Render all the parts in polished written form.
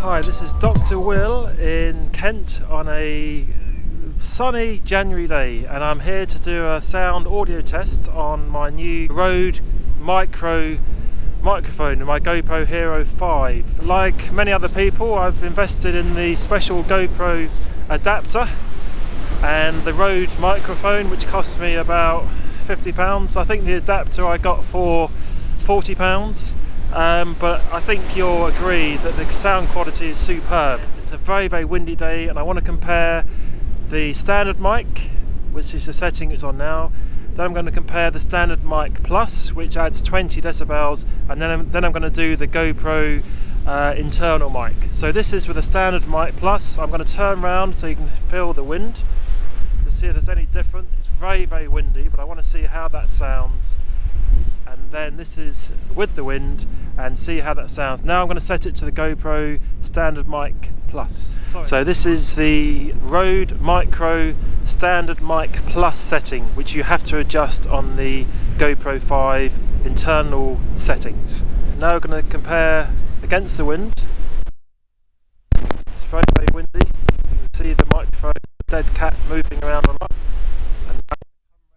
Hi, this is Dr. Will in Kent on a sunny January day, and I'm here to do a sound audio test on my new Rode microphone, my GoPro Hero 5. Like many other people, I've invested in the special GoPro adapter and the Rode microphone, which cost me about £50. I think the adapter I got for £40. But I think you'll agree that the sound quality is superb. It's a very, very windy day, and I want to compare the standard mic, which is the setting it's on now. Then I'm going to compare the standard mic plus, which adds 20 decibels, and then I'm going to do the GoPro internal mic. So this is with the standard mic plus. I'm going to turn around so you can feel the wind to see if there's any different. It's very, very windy, but I want to see how that sounds. And then this is with the wind, and see how that sounds. Now I'm going to set it to the GoPro standard mic plus. So this is the Rode Micro standard mic plus setting, which you have to adjust on the GoPro 5 internal settings. Now we're going to compare against the wind. It's very, very windy. You can see the microphone, the dead cat moving around a lot. And now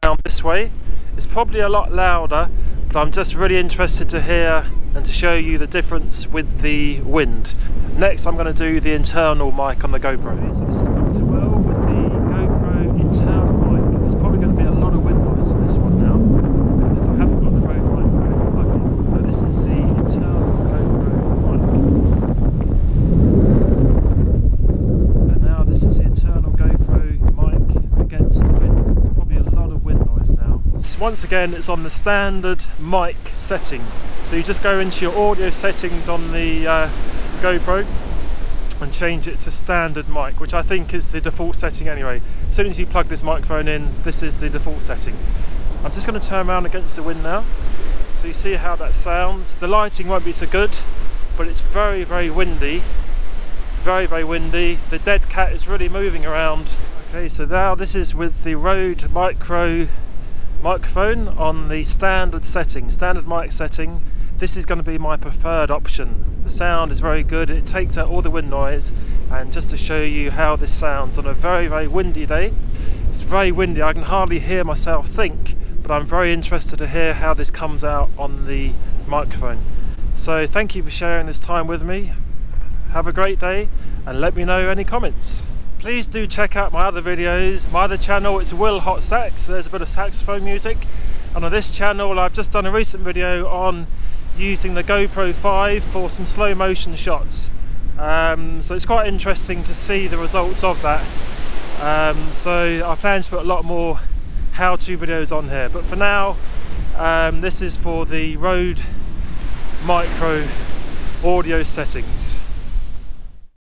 around this way. It's probably a lot louder, but I'm just really interested to hear and to show you the difference with the wind. Next I'm going to do the internal mic on the GoPro. Okay, so this is Dr. Will with the GoPro internal mic. There's probably going to be a lot of wind noise in this one now, because I haven't got the Rode microphone plugged in. So this is the internal GoPro mic. And now this is the internal GoPro mic against the wind. There's probably a lot of wind noise now. Once again, it's on the standard mic setting. So you just go into your audio settings on the GoPro and change it to standard mic, which I think is the default setting anyway. As soon as you plug this microphone in, this is the default setting. I'm just going to turn around against the wind now, so you see how that sounds. The lighting won't be so good, but it's very, very windy. Very, very windy. The dead cat is really moving around. Okay, so now this is with the Rode Micro microphone on the standard setting, standard mic setting. This is going to be my preferred option. The sound is very good, it takes out all the wind noise, and just to show you how this sounds on a very, very windy day. It's very windy, I can hardly hear myself think, but I'm very interested to hear how this comes out on the microphone. So thank you for sharing this time with me. Have a great day, and let me know any comments. Please do check out my other videos. My other channel, it's Will Hot Sax. There's a bit of saxophone music. And on this channel, I've just done a recent video on using the GoPro 5 for some slow motion shots. So it's quite interesting to see the results of that. So I plan to put a lot more how-to videos on here. But for now, this is for the Rode Micro audio settings.